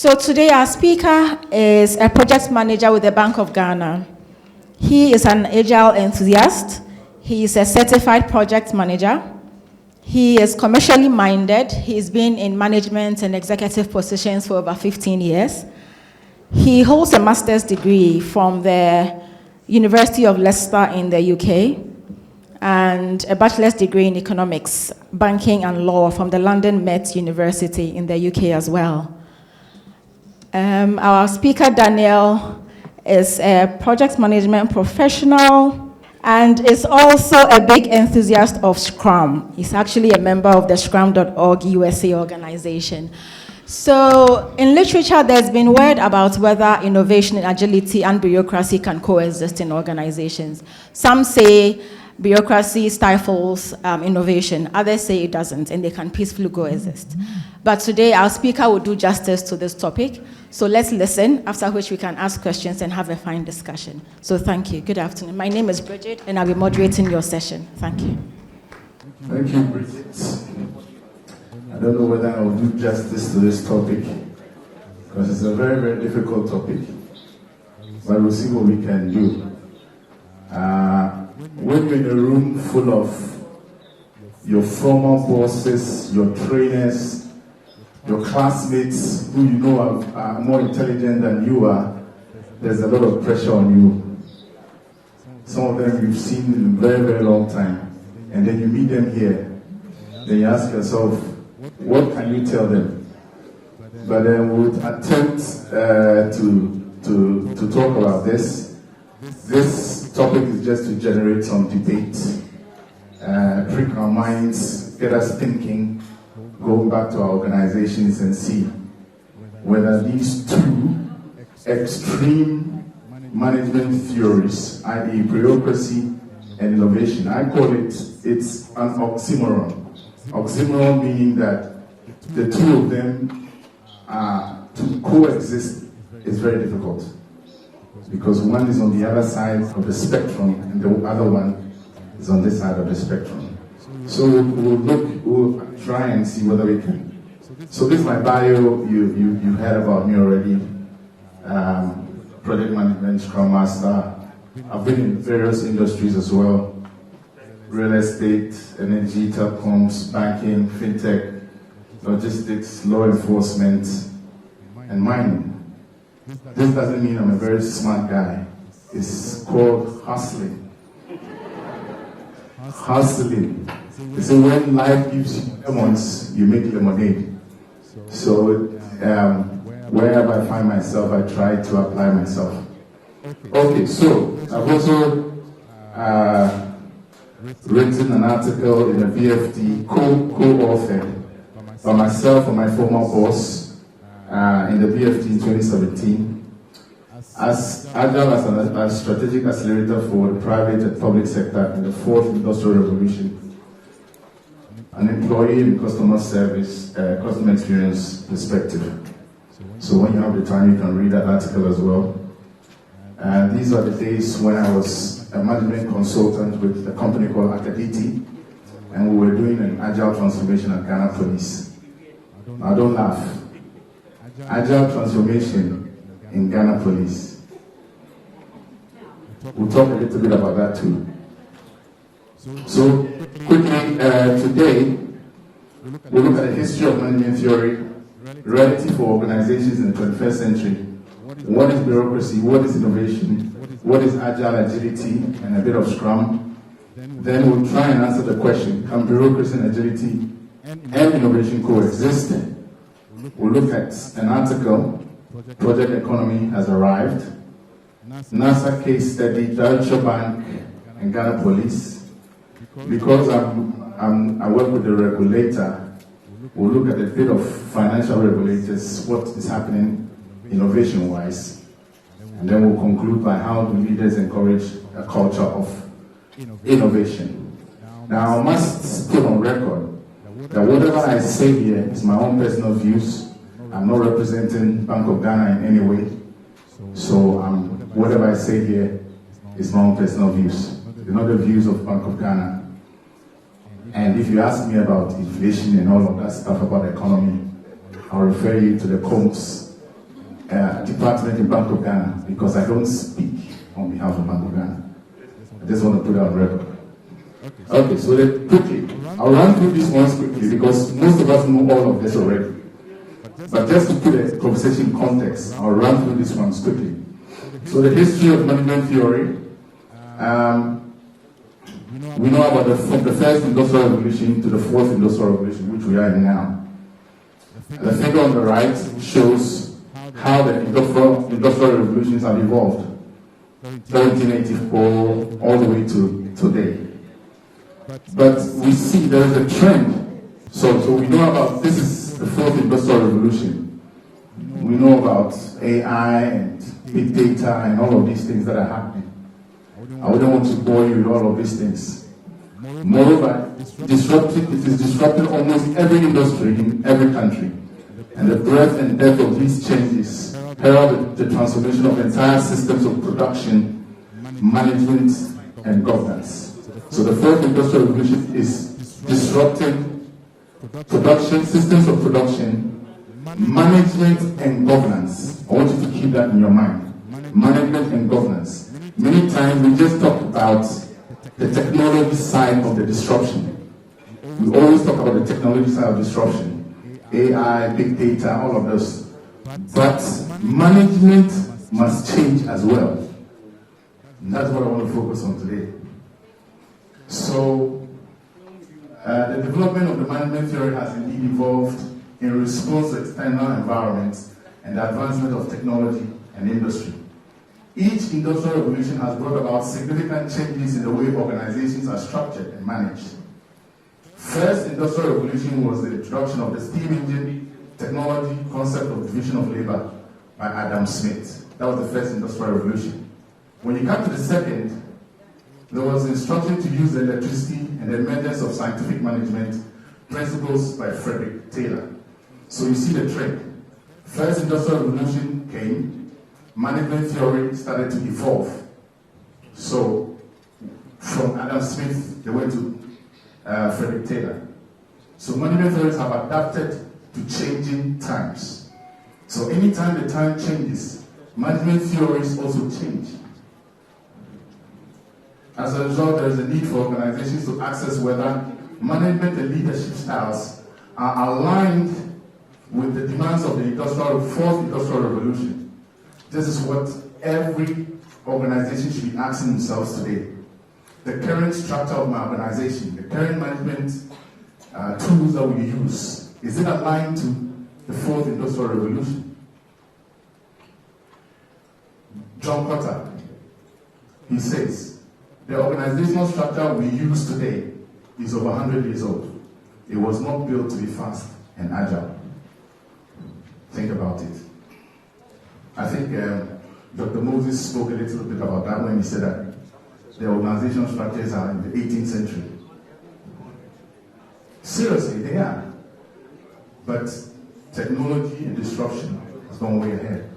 So today our speaker is a project manager with the Bank of Ghana. He is an agile enthusiast. He is a certified project manager. He is commercially minded. He's been in management and executive positions for over 15 years. He holds a master's degree from the University of Leicester in the UK and a bachelor's degree in economics, banking and law from the London Met University in the UK as well. Our speaker, Daniel, is a project management professional and is also a big enthusiast of Scrum. He's actually a member of the Scrum.org USA organization. So in literature, there's been word about whether innovation, agility, and bureaucracy can coexist in organizations. Some say bureaucracy stifles innovation. Others say it doesn't, and they can peacefully coexist. But today, our speaker will do justice to this topic. So let's listen, after which we can ask questions and have a fine discussion. So thank you. Good afternoon. My name is Bridget, and I'll be moderating your session. Thank you. Thank you, Bridget. I don't know whether I will do justice to this topic, because it's a very, very difficult topic. But we'll see what we can do. When you're in a room full of your former bosses, your trainers, your classmates who you know are more intelligent than you are, there's a lot of pressure on you. Some of them you've seen in a very, very long time. And then you meet them here. Then you ask yourself, what can you tell them? But then we'll attempt to talk about this. This topic is just to generate some debate, prick our minds, get us thinking, go back to our organizations and see whether these two extreme management theories, i.e. bureaucracy and innovation, I call it's an oxymoron. Oxymoron meaning that the two of them to coexist is very difficult, because one is on the other side of the spectrum and the other one is on this side of the spectrum. So we'll try and see whether we can. So this is my bio. You heard about me already. Project management, Scrum Master. I've been in various industries as well. Real estate, energy, telecoms, banking, fintech, logistics, law enforcement, and mining. This doesn't mean I'm a very smart guy. It's called hustling. Hustling. They say when life gives you lemons, you make lemonade. So wherever I find myself, I try to apply myself. Okay, so I've also written an article in the BFT, co-authored by myself and my former boss in the BFT in 2017. As Agile as a strategic accelerator for the private and public sector in the fourth industrial revolution, an employee in customer service, customer experience perspective. So when you have the time, you can read that article as well. These are the days when I was a management consultant with a company called Akaditi, and we were doing an agile transformation at Ghana Police. Now don't laugh. Agile transformation in Ghana Police. We'll talk a little bit about that too. So quickly, today, we'll look at the history of management theory, reality for organizations in the 21st century. What is bureaucracy? What is innovation? What is agile agility? And a bit of Scrum. Then we'll try and answer the question, can bureaucracy and agility and innovation coexist? We'll look at an article, Project Economy Has Arrived, NASA case study, Deutsche Bank and Ghana Police. Because I work with the regulator, we'll look at a bit of financial regulators, what is happening innovation-wise, and then we'll conclude by how do leaders encourage a culture of innovation. Now, I must put on record that whatever I say here is my own personal views. I'm not representing Bank of Ghana in any way, so whatever I say here is my own personal views. They're not the views of Bank of Ghana. And if you ask me about inflation and all of that stuff about the economy, I'll refer you to the Combs department in Bank of Ghana, because I don't speak on behalf of Bank of Ghana. I just want to put it on record. Okay, so then quickly, I'll run through these ones quickly because most of us know all of this already. But just to put a conversation in context, I'll run through these ones quickly. So the history of management theory, we know about from the first industrial revolution to the fourth industrial revolution, which we are in now. The figure on the right shows how the industrial revolutions have evolved, 1784 all the way to today. But we see there is a trend. So we know about, this is the fourth industrial revolution. We know about AI and big data and all of these things that are happening. I wouldn't want to bore you with all of these things. Moreover, it is disrupting almost every industry in every country. And the breadth and depth of these changes herald the transformation of entire systems of production, management, and governance. So the fourth industrial revolution is disrupting production, systems of production, management, and governance. I want you to keep that in your mind. Management and governance. Many times we just talk about the technology side of the disruption. We always talk about the technology side of disruption. AI, big data, all of those. But management must change as well. And that's what I want to focus on today. So, the development of the management theory has indeed evolved in response to external environments and the advancement of technology and industry. Each industrial revolution has brought about significant changes in the way organizations are structured and managed. First industrial revolution was the introduction of the steam engine technology concept of division of labor by Adam Smith. That was the first industrial revolution. When you come to the second, there was instruction to use electricity and the emergence of scientific management principles by Frederick Taylor. So you see the trend. First industrial revolution came, management theory started to evolve. So from Adam Smith, they went to Frederick Taylor. So management theories have adapted to changing times. So anytime the time changes, management theories also change. As a result, there is a need for organizations to assess whether management and leadership styles are aligned with the demands of the fourth industrial revolution. This is what every organization should be asking themselves today. The current structure of my organization, the current management tools that we use, is it aligned to the fourth industrial revolution? John Potter, he says, the organizational structure we use today is over 100 years old. It was not built to be fast and agile. Think about it. I think Dr. Moses spoke a little bit about that when he said that the organizational structures are in the 18th century. Seriously, they are. But technology and disruption has gone way ahead.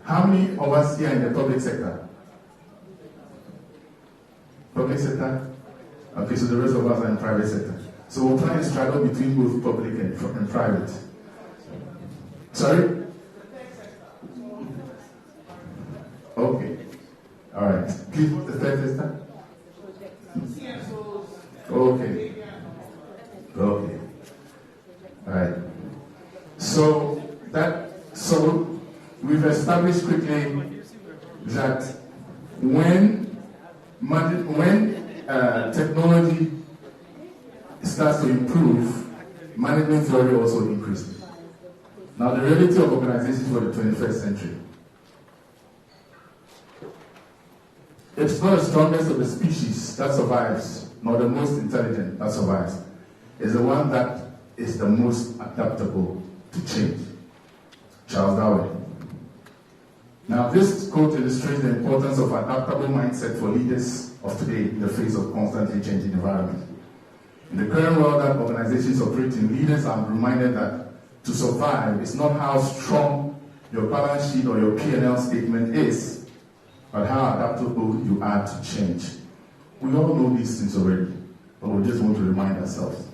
How many of us here in the public sector? Public sector? Okay, so the rest of us are in private sector. So we'll try and straddle between both public and private. Sorry? Okay. All right. Please, the third sister. Okay. Okay. All right. So we've established quickly that when technology starts to improve, management theory also increases. Now, the reality of organizations for the 21st century. It's not the strongest of the species that survives, nor the most intelligent that survives. It's the one that is the most adaptable to change. Charles Darwin. Now, this quote illustrates the importance of adaptable mindset for leaders of today in the face of constantly changing environment. In the current world that organizations operate in, leaders are reminded that to survive is not how strong your balance sheet or your P&L statement is, but how adaptable you are to change. We all know these things already, but we just want to remind ourselves.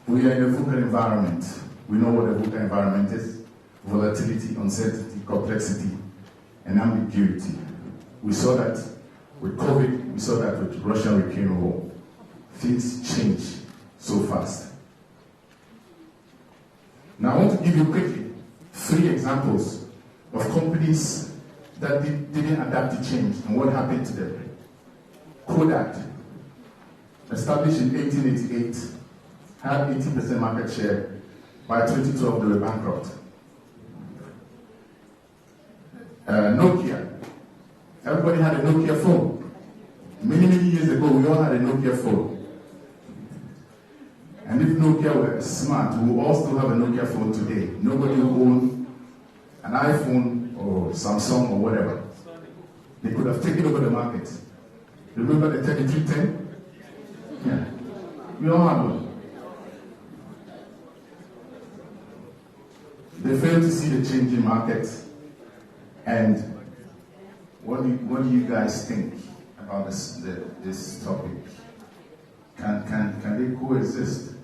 We are in a VUCA environment. We know what the VUCA environment is: volatility, uncertainty, complexity, and ambiguity. We saw that with COVID, we saw that with Russia-Ukraine war. Things change so fast. Now I want to give you quickly 3 examples of companies that didn't adapt to change and what happened to them. Kodak, established in 1888, had 80% market share. By 2012, they were bankrupt. Nokia, everybody had a Nokia phone. Many years ago, we all had a Nokia phone. And if Nokia were smart, we will all still have a Nokia phone today. Nobody will own an iPhone or Samsung or whatever. They could have taken over the market. Remember the 3310? Yeah. We all had one. They failed to see the changing market. And what do you guys think about this topic? Can they coexist?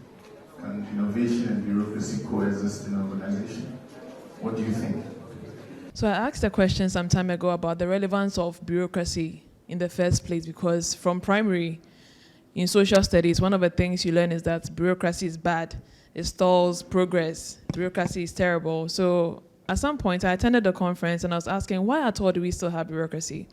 Can innovation and bureaucracy coexist in an organization? What do you think? So I asked a question some time ago about the relevance of bureaucracy in the first place, because from primary in social studies, one of the things you learn is that bureaucracy is bad. It stalls progress. Bureaucracy is terrible. So at some point, I attended a conference and I was asking, why at all do we still have bureaucracy?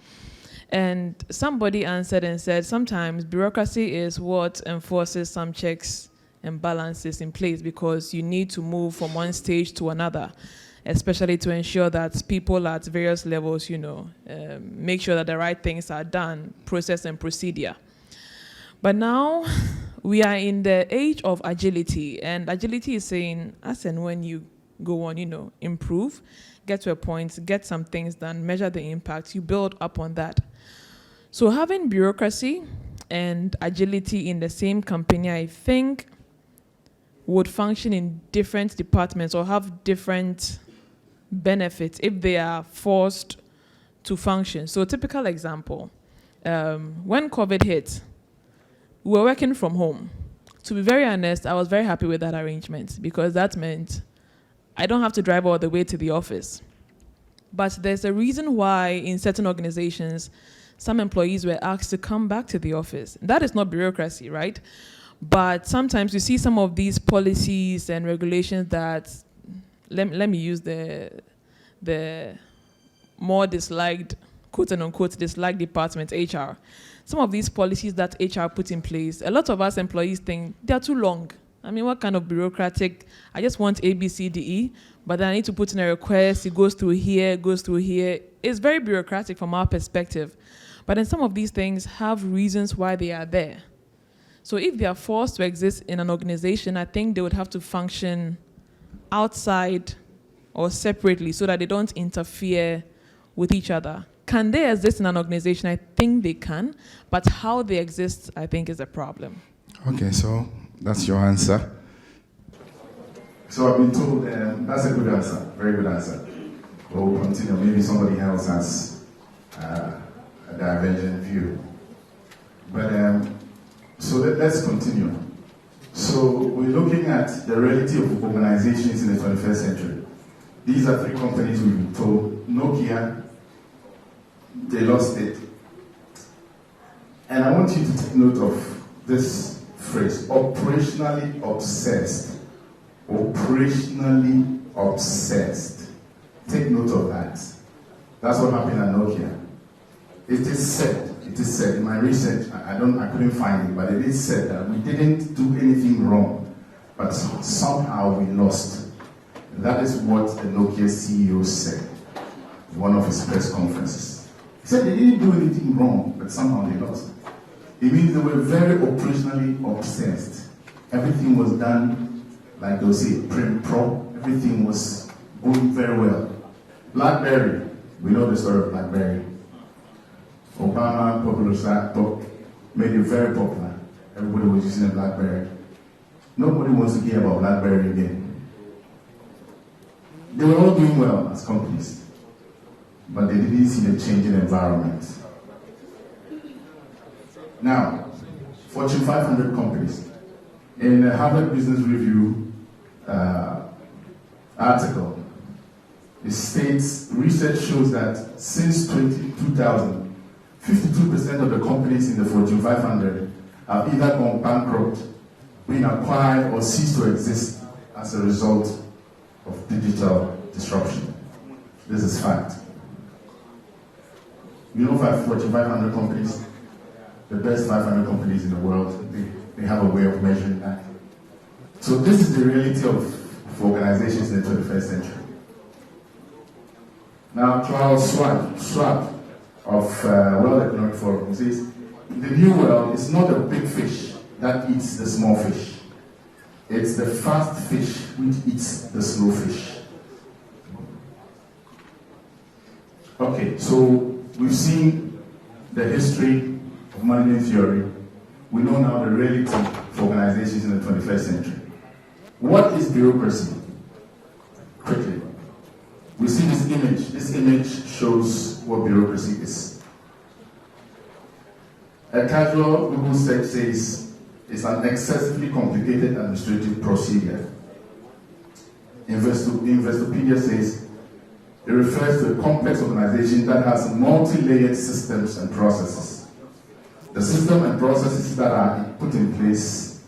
And somebody answered and said, sometimes bureaucracy is what enforces some checks and balances in place, because you need to move from one stage to another, especially to ensure that people at various levels, make sure that the right things are done, process and procedure. But now we are in the age of agility, and agility is saying, as and when you go on, improve, get to a point, get some things done, measure the impact, you build up on that. So having bureaucracy and agility in the same company, I think, would function in different departments or have different benefits if they are forced to function. So a typical example, when COVID hit, we were working from home. To be very honest, I was very happy with that arrangement, because that meant I don't have to drive all the way to the office. But there's a reason why in certain organizations, some employees were asked to come back to the office. That is not bureaucracy, right? But sometimes you see some of these policies and regulations that, let me use the more disliked, quote and unquote, disliked department, HR. Some of these policies that HR put in place, a lot of us employees think they're too long. I mean, what kind of bureaucratic, I just want A, B, C, D, E, but then I need to put in a request, it goes through here, goes through here. It's very bureaucratic from our perspective. But then some of these things have reasons why they are there. So if they are forced to exist in an organization, I think they would have to function outside or separately so that they don't interfere with each other. Can they exist in an organization? I think they can, but how they exist, I think, is a problem. Okay, so that's your answer. So I've been told that's a good answer, very good answer. We'll continue. Maybe somebody else has a divergent view. But so let's continue. So we're looking at the reality of organizations in the 21st century. These are 3 companies we've been told. Nokia, they lost it. And I want you to take note of this phrase, operationally obsessed. Operationally obsessed. Take note of that. That's what happened at Nokia. It is said in my research, I couldn't find it, but it is said that we didn't do anything wrong, but somehow we lost. That is what the Nokia CEO said in one of his press conferences. He said they didn't do anything wrong, but somehow they lost. It means they were very operationally obsessed. Everything was done, like they'll say, prim pro. Everything was going very well. BlackBerry, we know the story of BlackBerry. Obama made it very popular. Everybody was using a BlackBerry. Nobody wants to hear about BlackBerry again. They were all doing well as companies, but they didn't see the changing environment. Now, Fortune 500 companies. In the Harvard Business Review article, it states research shows that since 2000, 52% of the companies in the Fortune 500 have either gone bankrupt, been acquired, or ceased to exist as a result of digital disruption. This is fact. You know, Fortune 500 companies, the best 500 companies in the world, they have a way of measuring that. So this is the reality of organizations in the 21st century. Now, Charles Schwab of World Economic Forum says, the new world is not a big fish that eats the small fish. It's the fast fish which eats the slow fish. Okay, so we've seen the history of management theory. We know now the reality of organizations in the 21st century. What is bureaucracy? Quickly. We see this image. This image shows what bureaucracy is. A casual Google search says it's an excessively complicated administrative procedure. Investopedia says it refers to a complex organization that has multi-layered systems and processes. The system and processes that are put in place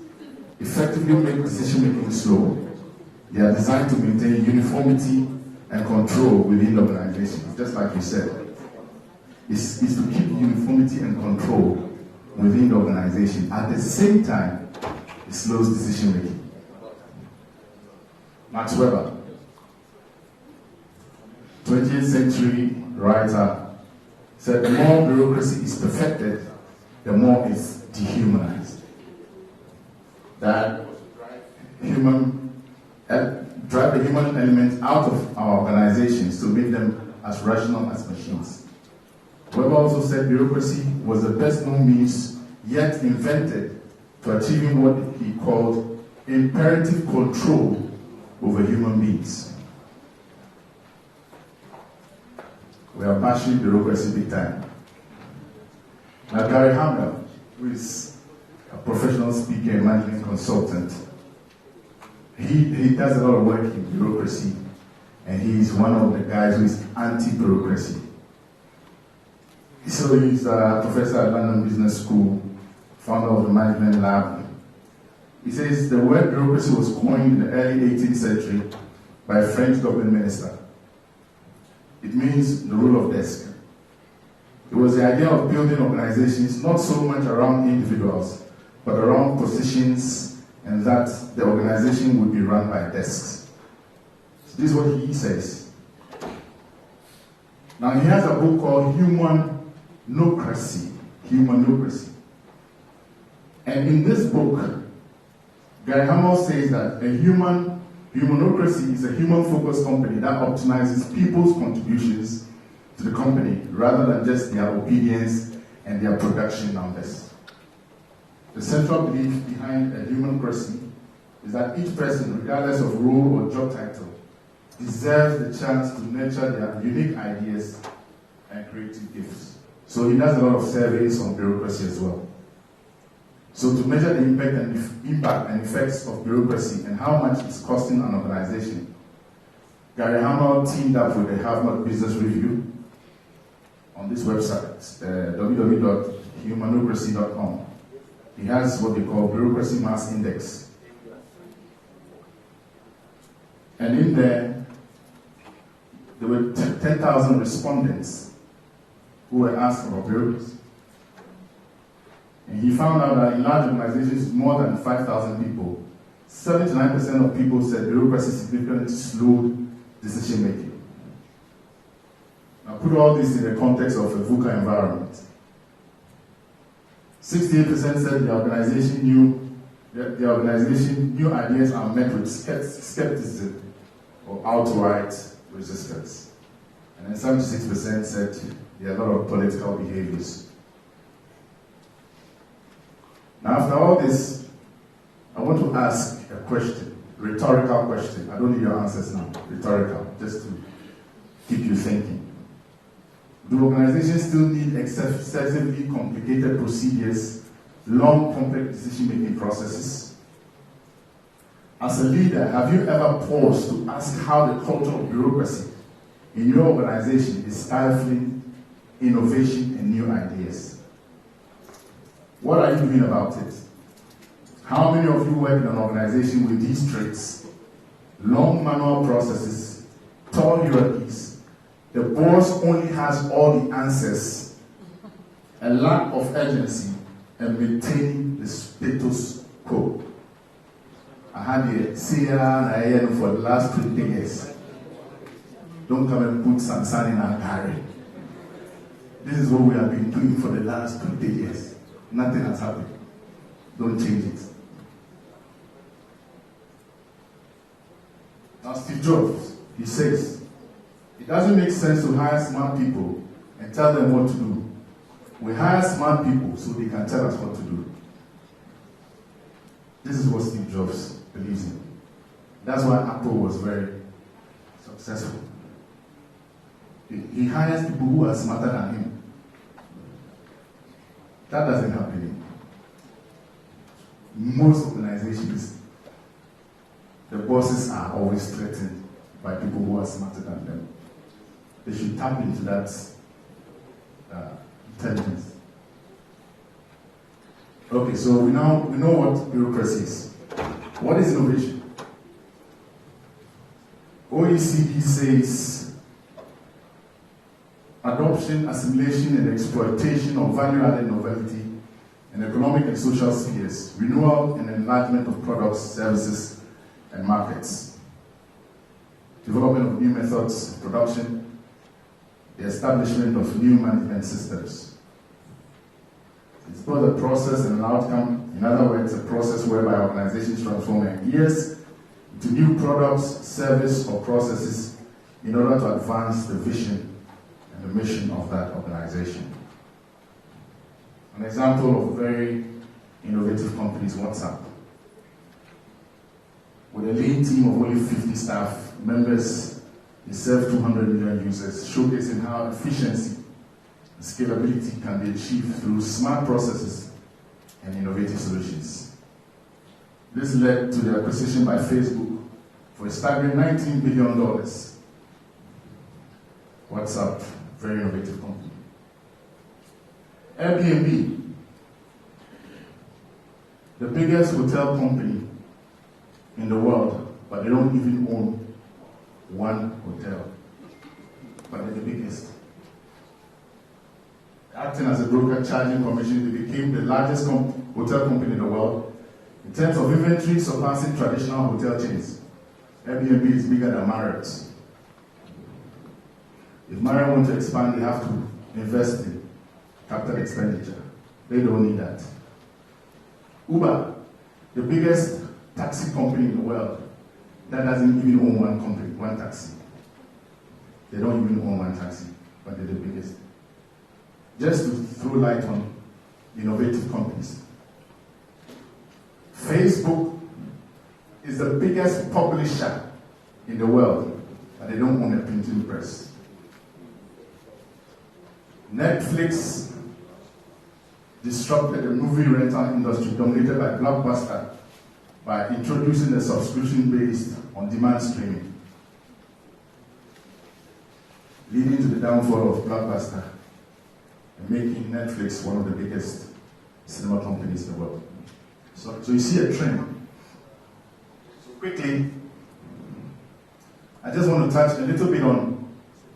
effectively make decision-making slow. They are designed to maintain uniformity and control within the organization, just like you said. It's to keep uniformity and control within the organization. At the same time, it slows decision-making. Max Weber, 20th century writer, said the more bureaucracy is perfected, the more it's dehumanized. That drive the human element out of our organizations to make them as rational as machines. Weber also said bureaucracy was the best known means yet invented to achieving what he called imperative control over human beings. We are bashing bureaucracy big time. Now Gary Hamel, who is a professional speaker and management consultant, he does a lot of work in bureaucracy, and he's one of the guys who is anti-bureaucracy. So he's a professor at London Business School, founder of the Management Lab. He says the word bureaucracy was coined in the early 18th century by a French government minister. It means the rule of desk. It was the idea of building organizations not so much around individuals, but around positions, and that the organization would be run by desks. So this is what he says. Now he has a book called Humanocracy. And in this book, Guy Hamel says that humanocracy is a human-focused company that optimizes people's contributions to the company rather than just their obedience and their production numbers. The central belief behind a humanocracy is that each person, regardless of role or job title, deserves the chance to nurture their unique ideas and creative gifts. So he does a lot of surveys on bureaucracy as well. So to measure the impact and effects of bureaucracy and how much it's costing an organization, Gary Hamel teamed up with the Harvard Business Review on this website, www.humanocracy.com. He has what they call Bureaucracy Mass Index. And in there were 10,000 respondents who were asked about bureaucracy. And he found out that in large organizations, more than 5,000 people, 79% of people said bureaucracy significantly slowed decision-making. Now put all this in the context of a VUCA environment. 68% said the organization new ideas are met with skepticism or outright resistance. And then 76% said there are a lot of political behaviors. Now after all this, I want to ask a question, a rhetorical question. I don't need your answers now, rhetorical, just to keep you thinking. Do organizations still need excessively complicated procedures, long, complex decision-making processes? As a leader, have you ever paused to ask how the culture of bureaucracy in your organization is stifling innovation and new ideas? What are you doing about it? How many of you work in an organization with these traits? Long manual processes, tall hierarchies, the boss only has all the answers, a lack of urgency, and maintaining the status quo. I had a CR for the last 20 years. Don't come and put some sand in our carry. This is what we have been doing for the last 20 years. Nothing has happened. Don't change it. Now, Steve Jobs, he says, it doesn't make sense to hire smart people and tell them what to do. We hire smart people so they can tell us what to do. This is what Steve Jobs believes in. That's why Apple was very successful. He hires people who are smarter than him. That doesn't happen in most organizations. The bosses are always threatened by people who are smarter than them. They should tap into that intelligence. Okay, so we know what bureaucracy is. What is innovation? OECD says adoption, assimilation, and exploitation of value-added novelty in economic and social spheres, renewal and enlargement of products, services, and markets, development of new methods of production, the establishment of new management systems. It's both a process and an outcome. In other words, a process whereby organizations transform ideas into new products, service, or processes in order to advance the vision and the mission of that organization. An example of a very innovative company is WhatsApp. With a lean team of only 50 staff members, they serve 200 million users, showcasing how efficiency and scalability can be achieved through smart processes and innovative solutions. This led to the acquisition by Facebook for a staggering $19 billion. WhatsApp, very innovative company. Airbnb, the biggest hotel company in the world, but they don't even own one hotel, but they're the biggest. Acting as a broker charging commission, they became the largest hotel company in the world in terms of inventory, surpassing traditional hotel chains. Airbnb is bigger than Marriott. If Marriott want to expand, they have to invest in capital expenditure. They don't need that. Uber, the biggest taxi company in the world, that doesn't even own one company, one taxi. They don't even own one taxi, but they're the biggest. Just to throw light on innovative companies. Facebook is the biggest publisher in the world, but they don't own a printing press. Netflix disrupted the movie rental industry dominated by Blockbuster by introducing a subscription-based on-demand streaming, leading to the downfall of Blockbuster and making Netflix one of the biggest cinema companies in the world. So you see a trend. So quickly, I just want to touch a little bit on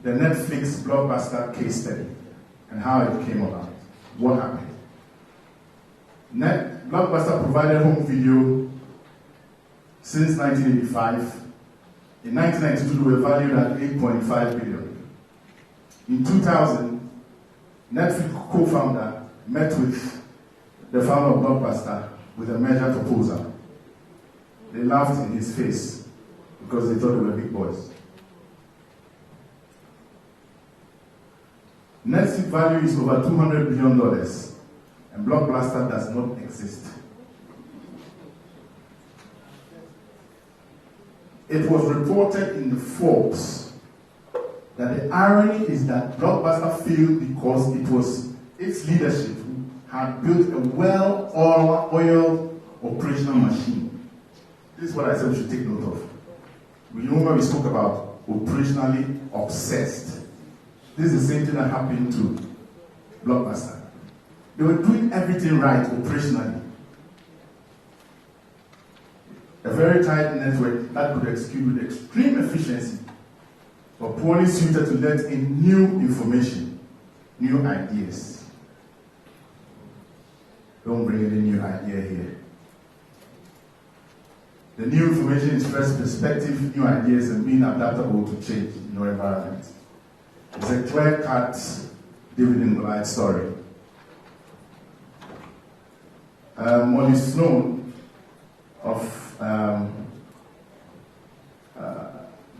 the Netflix Blockbuster case study and how it came about. What happened? Blockbuster provided home video since 1985. In 1992, they were valued at $8.5 billion. In 2000, Netflix co-founder met with the founder of Blockbuster with a major proposal. They laughed in his face because they thought they were big boys. Netflix value is over $200 billion, and Blockbuster does not exist. It was reported in the Forbes that the irony is that Blockbuster failed because it was its leadership who had built a well-oiled operational machine. This is what I said we should take note of. You remember we spoke about operationally obsessed. This is the same thing that happened to Blockbuster. They were doing everything right operationally. A very tight network that could execute with extreme efficiency, but poorly suited to let in new information, new ideas. Don't bring any new idea here. The new information is fresh perspective, new ideas, and being adaptable to change in your environment. It's a clear-cut David and Goliath story. MONNEY Snow of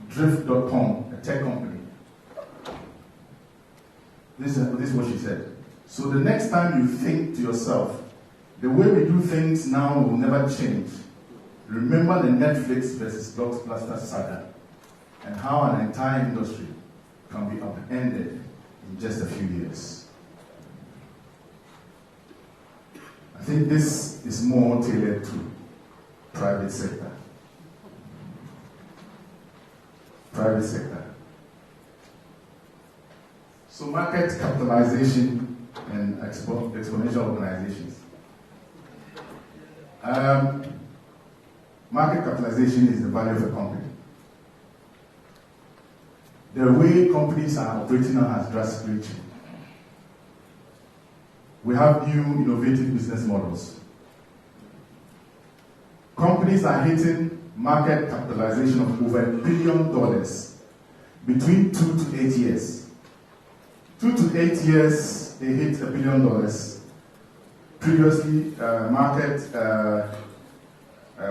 Drift.com, a tech company. This is what she said. So the next time you think to yourself, the way we do things now will never change, remember the Netflix versus Blockbuster saga and how an entire industry can be upended in just a few years. I think this is more tailored to private sector. Private sector. So market capitalization and exponential organizations. Market capitalization is the value of a company. The way companies are operating now has drastically changed. We have new innovative business models. Companies are hitting market capitalization of over $1 billion between 2 to 8 years. 2 to 8 years, they hit $1 billion. Previously, market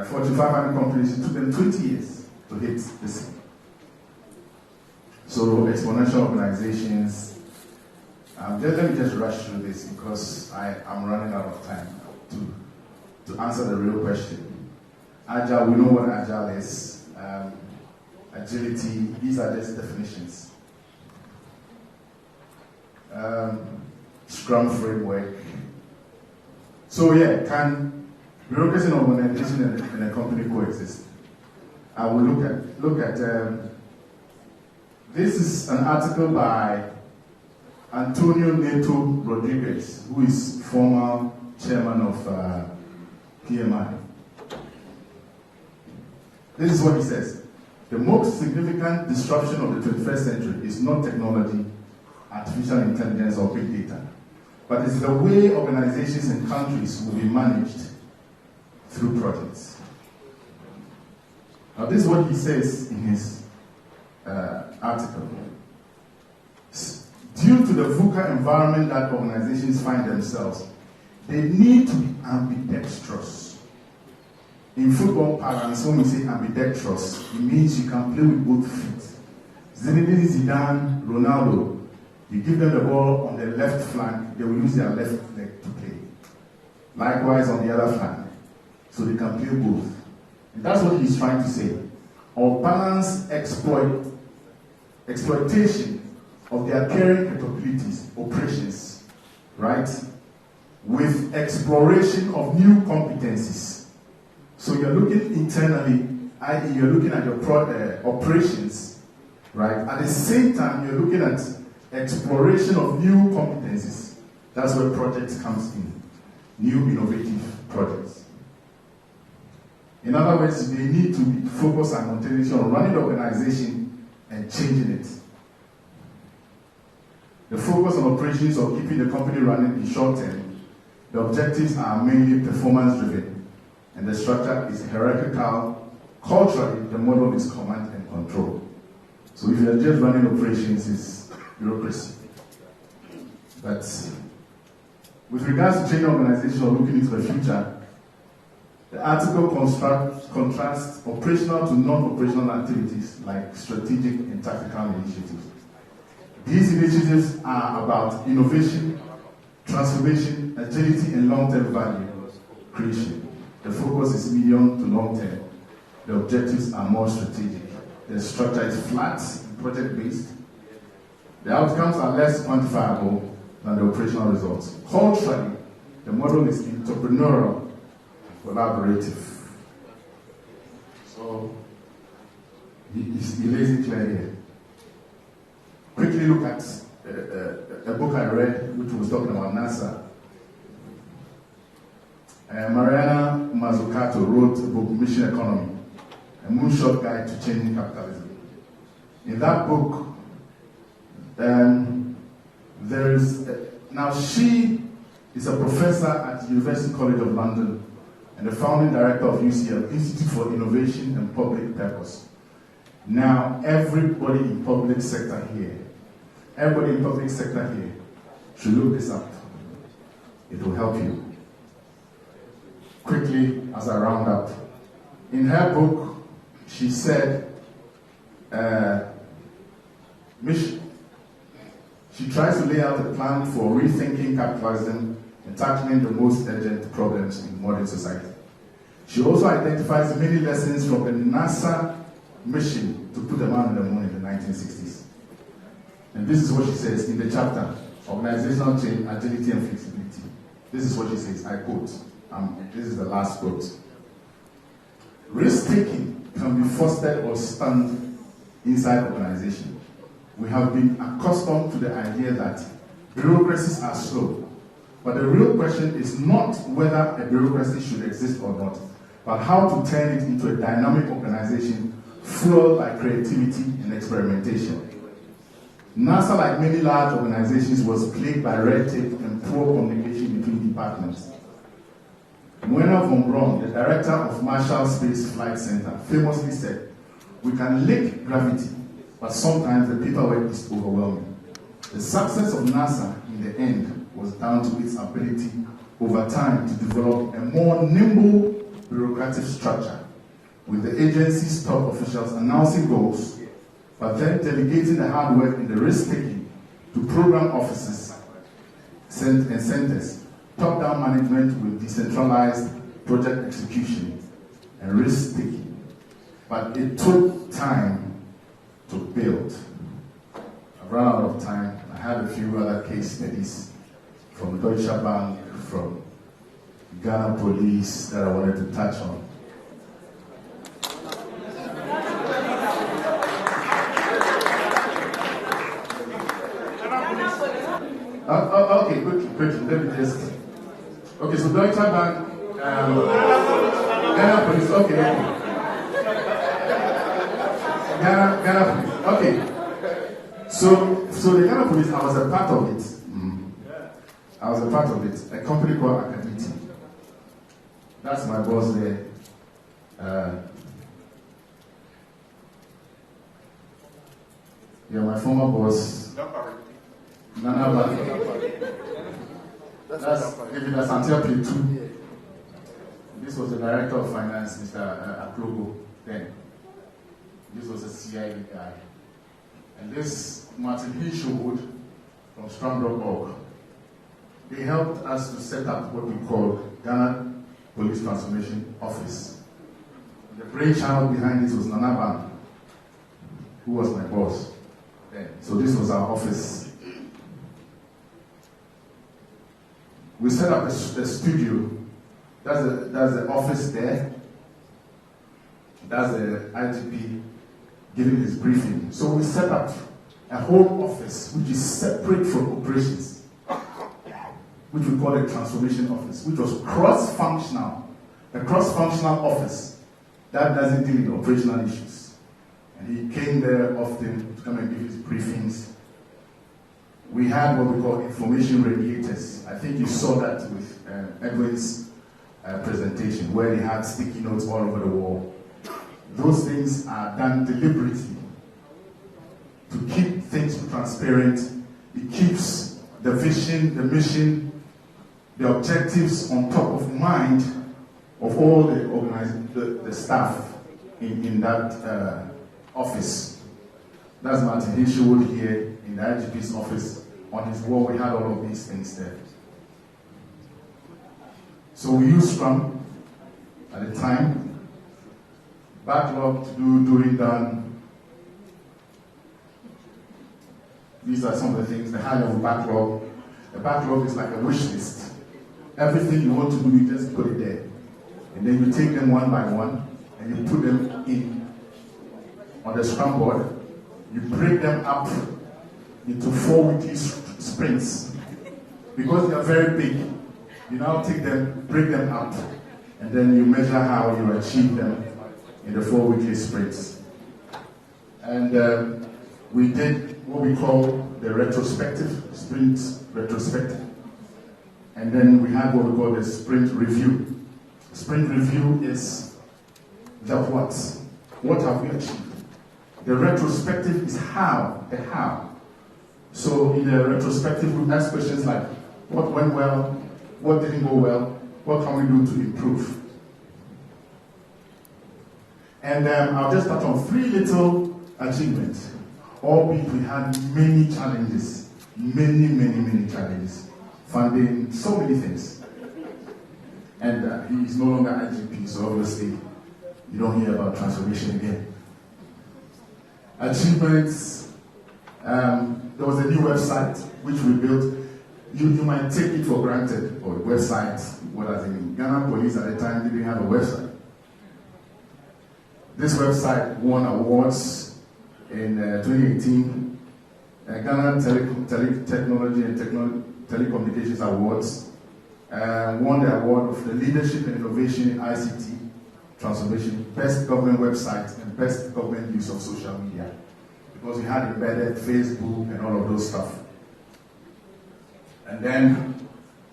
Fortune 500 companies, it took them 20 years to hit this. So exponential organizations. Let me just rush through this because I'm running out of time to answer the real question. Agile, we know what agile is. Agility, these are just definitions. Scrum framework. So yeah, can bureaucracy and organization in a company coexist? I will look at this is an article by Antonio Neto Rodriguez, who is former chairman of PMI. This is what he says. The most significant disruption of the 21st century is not technology, artificial intelligence, or big data, but it's the way organizations and countries will be managed through projects. Now, this is what he says in his article. Due to the VUCA environment that organizations find themselves, they need to be ambidextrous. In football parlance, when we say ambidextrous, it means you can play with both feet. Zinedine Zidane, Ronaldo, you give them the ball on the left flank, they will use their left leg to play. Likewise on the other flank, so they can play both. And that's what he's trying to say. Or balance exploitation of their caring capabilities, operations, right, with exploration of new competencies. So you're looking internally, i.e. you're looking at your operations, right? At the same time, you're looking at exploration of new competencies. That's where projects comes in, new innovative projects. In other words, they need to be focused simultaneously on running the organization and changing it. The focus on operations or keeping the company running in short term, the objectives are mainly performance driven, and the structure is hierarchical. Culturally, the model is command and control. So if you're just running operations, it's bureaucracy. But with regards to training organization or looking into the future, the article contrasts operational to non-operational activities like strategic and tactical initiatives. These initiatives are about innovation, transformation, agility, and long-term value creation. The focus is medium to long-term. The objectives are more strategic. The structure is flat and project-based. The outcomes are less quantifiable than the operational results. Culturally, the model is entrepreneurial, collaborative. So he lays it clear here. Quickly look at a book I read which was talking about NASA. Mariana Mazzucato wrote a book, Mission Economy, a moonshot guide to changing capitalism. In that book, there is, now she is a professor at the University College of London and the founding director of UCL, Institute for Innovation and Public Purpose. Now, everybody in public sector here should look this up. It will help you. Quickly, as I round up, in her book, she said, she tries to lay out a plan for rethinking capitalism and tackling the most urgent problems in modern society. She also identifies many lessons from the NASA mission to put a man on the moon in the 1960s. And this is what she says in the chapter, Organizational Change, Agility and Flexibility. This is what she says, I quote, this is the last quote. Risk-taking can be fostered or stunned inside organization. We have been accustomed to the idea that bureaucracies are slow. But the real question is not whether a bureaucracy should exist or not, but how to turn it into a dynamic organization fueled by creativity and experimentation. NASA, like many large organizations, was plagued by red tape and poor communication between departments. Werner von Braun, the director of Marshall Space Flight Center, famously said, "We can lick gravity, but sometimes the paperwork is overwhelming." The success of NASA in the end was down to its ability over time to develop a more nimble bureaucratic structure, with the agency's top officials announcing goals, but then delegating the hard work and the risk-taking to program offices and centers, top-down management with decentralized project execution and risk-taking. But it took time to build. I've run out of time. I have a few other case studies from Deutsche Bank, from Ghana Police that I wanted to touch on. Okay, quickly, let me just. Okay, so Deutsche Bank, Ghana Police, okay. Ghana Police, okay. So the Ghana Police, I was a part of it. I was a part of it. A company called Acadity. That's my boss there. Yeah, my former boss. Nana that's David Asantia P2. This was the director of finance, Mr. Aklogo, then. This was a CIA guy. And this Martin Hinshelwood from Scrum.org. They helped us to set up what we call Ghana Police Transformation Office. The brainchild behind this was Nanaban, who was my boss then. So this was our office. We set up a studio. That's the office there. That's the IGP giving his briefing. So we set up a whole office which is separate from operations, which we call a transformation office, which was cross-functional. A cross-functional office that doesn't deal with operational issues. And he came there often to come and give his briefings. We had what we call information radiators. I think you saw that with Edwin's presentation, where they had sticky notes all over the wall. Those things are done deliberately to keep things transparent. It keeps the vision, the mission, the objectives on top of mind of all the staff in that office. That's Martin Hinshelwood here in the IGP's office. On his wall, we had all of these things there. So we used Scrum at the time. Backlog to do, doing done. These are some of the things, the high level backlog. The backlog is like a wish list. Everything you want to do, you just put it there. And then you take them one by one, and you put them in on the scrum board. You break them up into 4 weekly sprints. Because they are very big, you now take them, break them up, and then you measure how you achieve them in the 4 weekly sprints. And we did what we call the retrospective, sprint retrospective. And then we had what we call the sprint review. Sprint review is the what. What have we achieved? The retrospective is how, the how. So in the retrospective, we ask questions like, what went well? What didn't go well? What can we do to improve? And I'll just touch on 3 little achievements. Albeit we had many challenges, many challenges. Funding, so many things. And he is no longer IGP, so obviously you don't hear about transformation again. Achievements, there was a new website which we built. You might take it for granted, or website, what does it mean? Ghana Police at the time didn't have a website. This website won awards in 2018, Ghana Technology and Telecommunications Awards, won the award of the Leadership and Innovation in ICT Transformation, Best Government Website and Best Government Use of Social Media, because we had embedded Facebook and all of those stuff. And then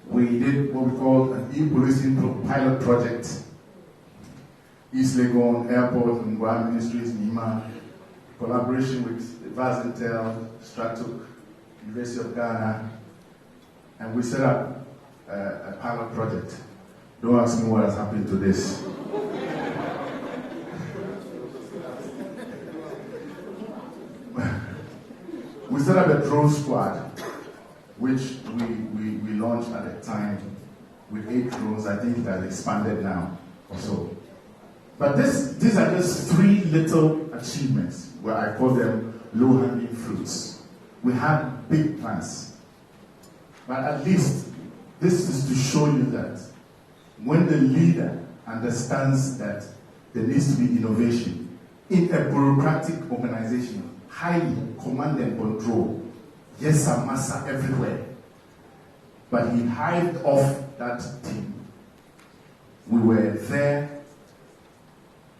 we did what we called an e-policing pilot project. East Legon Airport and Guam Ministries, NIMA, collaboration with Vazentel, Stratuk, University of Ghana, and we set up a pilot project. Don't ask me what has happened to this. We set up a drone squad, which we launched at the time with 8 drones. I think it has expanded now or so. But these are just 3 little achievements, where I call them low-hanging fruits. We had big plans. But at least this is to show you that when the leader understands that there needs to be innovation in a bureaucratic organization, highly command and control, yes, sir, massa everywhere, but he hived off that team. We were there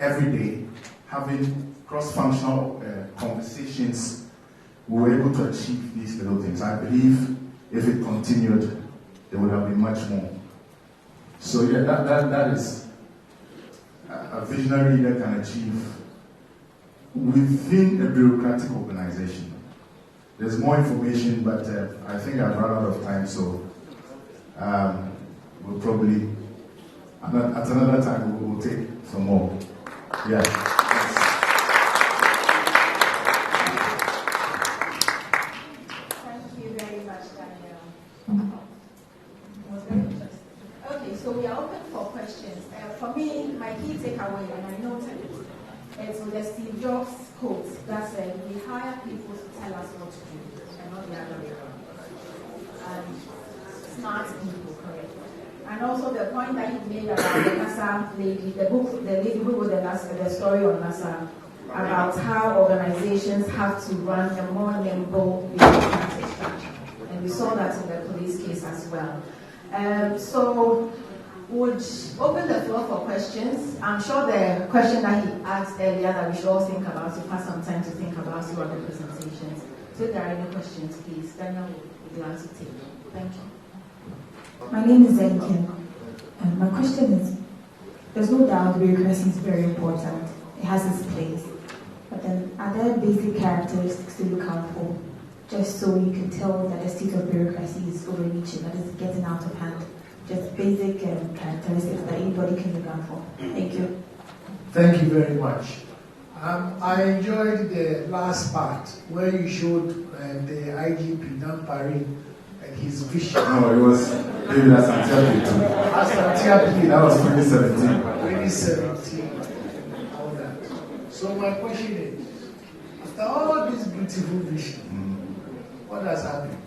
every day, having cross-functional conversations. We were able to achieve these little things. I believe if it continued, there would have been much more. So yeah, that is a visionary leader can achieve within a bureaucratic organization. There's more information, but I think I've run out of time, so we'll probably, at another time, we'll take some more. Yeah. Thank you very much, Daniel. Was very interesting. Okay, so we are open for questions. For me, my key takeaway, and I noted it, it's with the Steve Jobs quote that said, we hire people to tell us what to do, and not the other way around. Smart people, correct. And also the point that you made about the NASA lady, the lady who wrote the story on NASA, about how organizations have to run a more nimble bureaucratic structure. And we saw that in the police case as well. So would open the floor for questions. I'm sure the question that he asked earlier that we should all think about, you've had some time to think about throughout the presentations. So if there are any questions, please, Daniel will be glad to take them. Thank you. My name is Zenkin, and my question is, there's no doubt bureaucracy is very important. It has its place. But then, are there basic characteristics to look out for, just so you can tell that the state of bureaucracy is overreaching, that it's getting out of hand? Just basic characteristics that anybody can look out for. Thank you. Thank you very much. I enjoyed the last part where you showed the IGP Nampari and his vision. No, it was David Asantiapi too. Asantiapi. That was 2017. 2017. All that. So my question is, after all this beautiful vision, what has happened?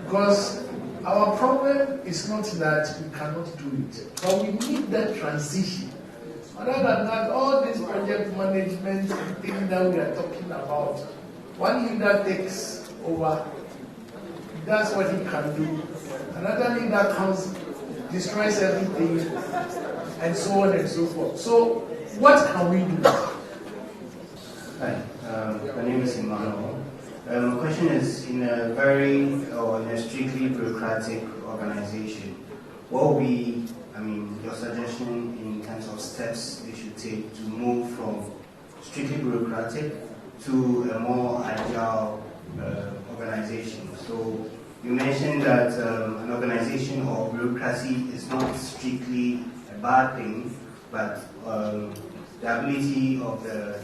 Because our problem is not that we cannot do it, but we need that transition Other than that, all this project management thing that we are talking about, one leader takes over, that's what he can do. Another leader comes, destroys everything, and so on and so forth. So, what can we do? Hi, my name is Emmanuel. My question is, in a strictly bureaucratic organization, what will be, your suggestion in terms of steps they should take to move from strictly bureaucratic to a more agile organization? So you mentioned that an organization or bureaucracy is not strictly a bad thing, but the ability of the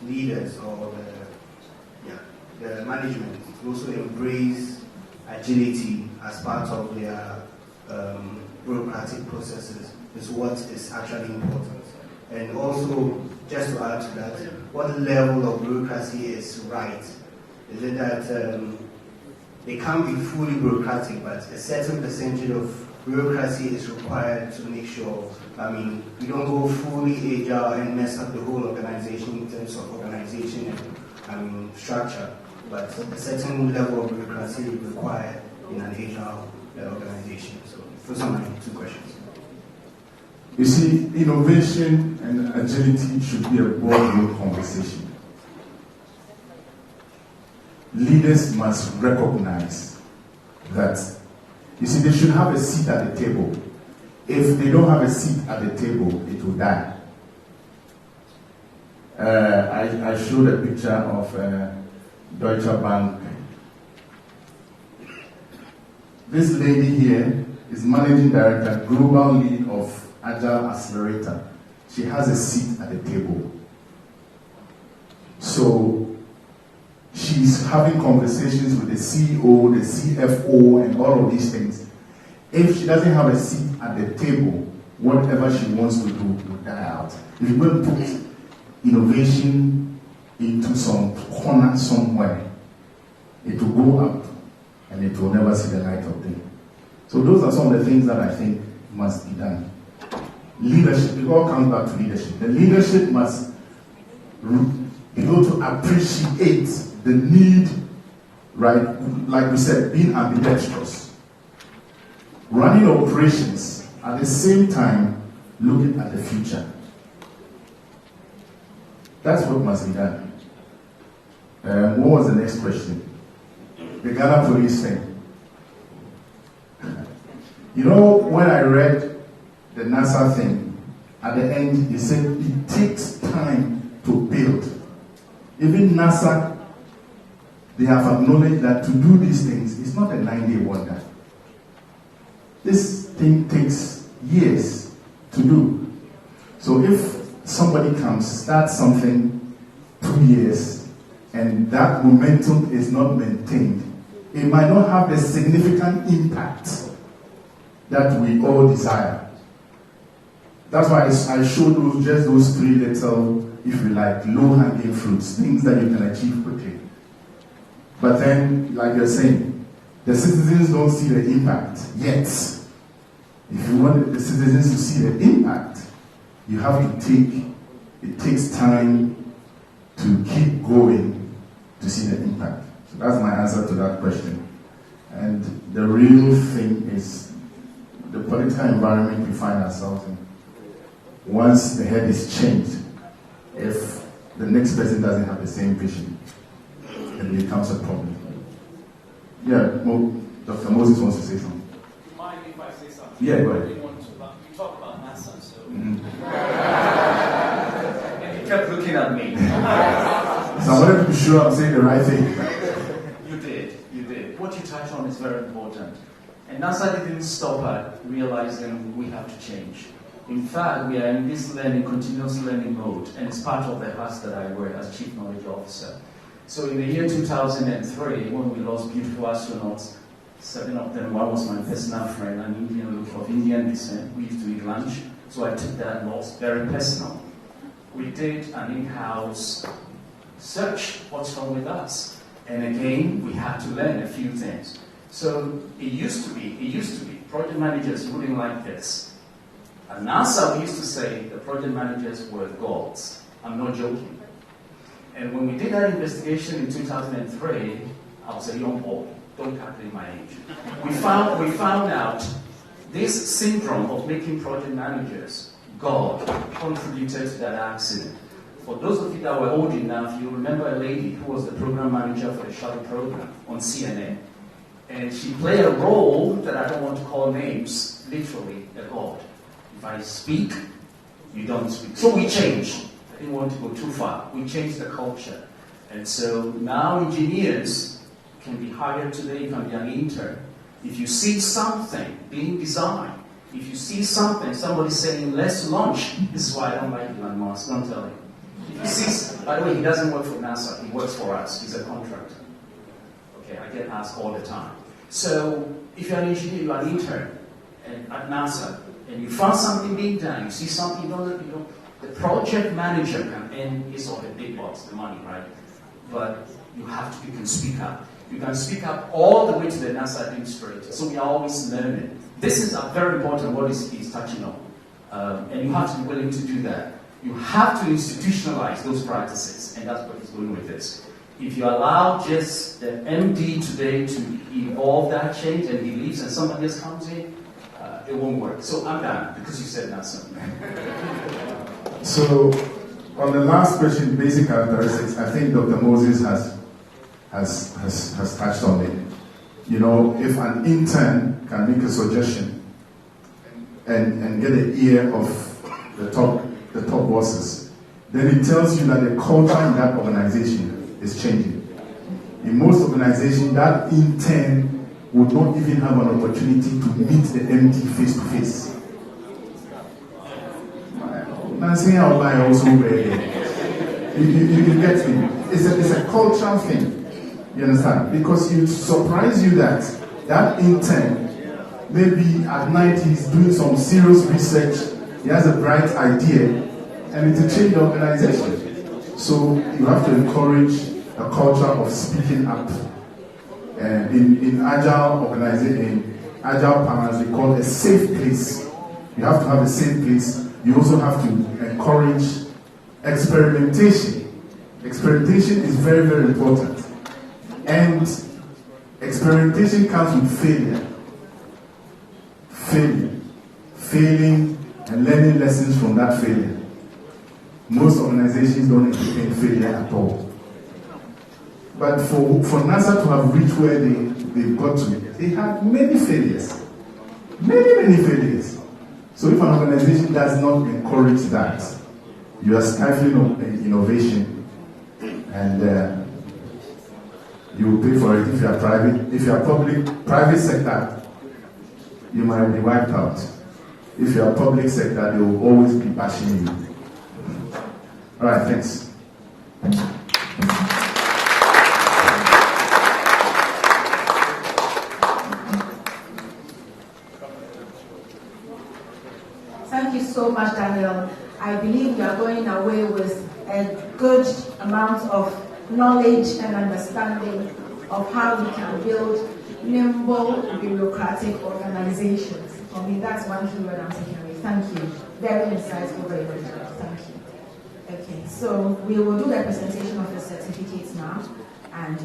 leaders or the management to also embrace agility as part of their bureaucratic processes is what is actually important. And also, just to add to that, what level of bureaucracy is right? Is it that they can't be fully bureaucratic, but a certain percentage of bureaucracy is required to make sure, we don't go fully agile and mess up the whole organization in terms of organization and structure, but a certain level of bureaucracy is required in an agile organization. So those are my two questions. You see, innovation and agility should be a boardroom conversation. Leaders must recognize that, you see, they should have a seat at the table. If they don't have a seat at the table, it will die. I showed a picture of Deutsche Bank. This lady here is managing director, global lead of Agile Accelerator. She has a seat at the table. So she's having conversations with the CEO, the CFO, and all of these things. If she doesn't have a seat at the table, whatever she wants to do will die out. If you're going to put innovation into some corner somewhere, it will go up and it will never see the light of day. So those are some of the things that I think must be done. Leadership, it all comes back to leadership. The leadership must be able to appreciate the need, right? Like we said, being ambidextrous. Running operations at the same time looking at the future. That's what must be done. What was the next question? The Ghana police thing. You know, when I read the NASA thing, at the end, it said it takes time to build. Even NASA, they have acknowledged that to do these things, it's not a 9-day wonder. This thing takes years to do. So if somebody comes, starts something 2 years, and that momentum is not maintained, it might not have the significant impact that we all desire. That's why I showed just those 3 little, if you like, low-hanging fruits, things that you can achieve quickly. But then, like you're saying, the citizens don't see the impact yet. If you want the citizens to see the impact, you have to it takes time to keep going to see the impact. So that's my answer to that question. And the real thing is the political environment we find ourselves in. Once the head is changed, if the next person doesn't have the same vision, it becomes a problem. Yeah, Dr. Moses wants to say something. Do you mind if I say something? Yeah, go ahead. You talk about NASA, so... Mm-hmm. And you kept looking at me. So I wanted to be sure I'm saying the right thing. You did. What you touched on is very important. And NASA didn't stop at realizing we have to change. In fact, we are in this continuous learning mode, and it's part of the hats that I wear as Chief Knowledge Officer. So in the year 2003, when we lost beautiful astronauts, 7 of them, one was my personal friend, an Indian of Indian descent. We used to eat lunch, so I took that loss very personal. We did an in-house search, what's wrong with us? And again, we had to learn a few things. So it used to be, project managers wouldn't like this. At NASA, we used to say the project managers were gods. I'm not joking. And when we did that investigation in 2003, I was a young boy. Don't calculate my age. We found out this syndrome of making project managers God contributed to that accident. For those of you that were old enough, you remember a lady who was the program manager for the shuttle program on CNN. And she played a role that I don't want to call names, literally a god. If I speak, you don't speak. So we changed. I didn't want to go too far. We changed the culture. And so now engineers can be hired today, you can be an intern. If you see something being designed, if you see something, somebody saying, let's launch, this is why I don't like Elon Musk, don't tell him. If you see, by the way, he doesn't work for NASA, he works for us, he's a contractor. Okay, I get asked all the time. So, if you're an engineer, you're an intern at NASA, and you found something being done, you see something, the project manager can earn his or her big bucks, the money, right? But you can speak up. You can speak up all the way to the NASA administrator. So we are always learning. This is very important, what he's touching on. And you have to be willing to do that. You have to institutionalize those practices, and that's what he's doing with this. If you allow just the MD today to evolve that change and he leaves and somebody else comes in, it won't work. So I'm done, because you said NASA. So, on the last question, basic characteristics, I think Dr. Moses has touched on it. You know, if an intern can make a suggestion and get the ear of the top bosses, then it tells you that the culture in that organization is changing. In most organizations, that intern would not even have an opportunity to meet the MD face to face. Nancy, I'll buy also where you get me. It's a cultural thing. You understand? Because it surprise you that intern, maybe at night he's doing some serious research, he has a bright idea, and it will change the organization. So you have to encourage a culture of speaking up. In agile organization, in agile panels, they call it a safe place. You have to have a safe place. You also have to encourage experimentation. Experimentation is very, very important. And experimentation comes with failure. Failing and learning lessons from that failure. Most organizations don't entertain failure at all. But for NASA to have reached where they've got to, they have many failures. Many failures. So if an organization does not encourage that, you are stifling innovation, and you will pay for it if you are private. If you are private sector, you might be wiped out. If you are public sector, they will always be bashing you. All right, thanks. Thank you so much, Daniel. I believe we are going away with a good amount of knowledge and understanding of how we can build nimble, bureaucratic organizations. For me, that's one key word I'm taking away. Thank you. Very insightful, very good. Thank you. Okay, so we will do the presentation of the certificates now, and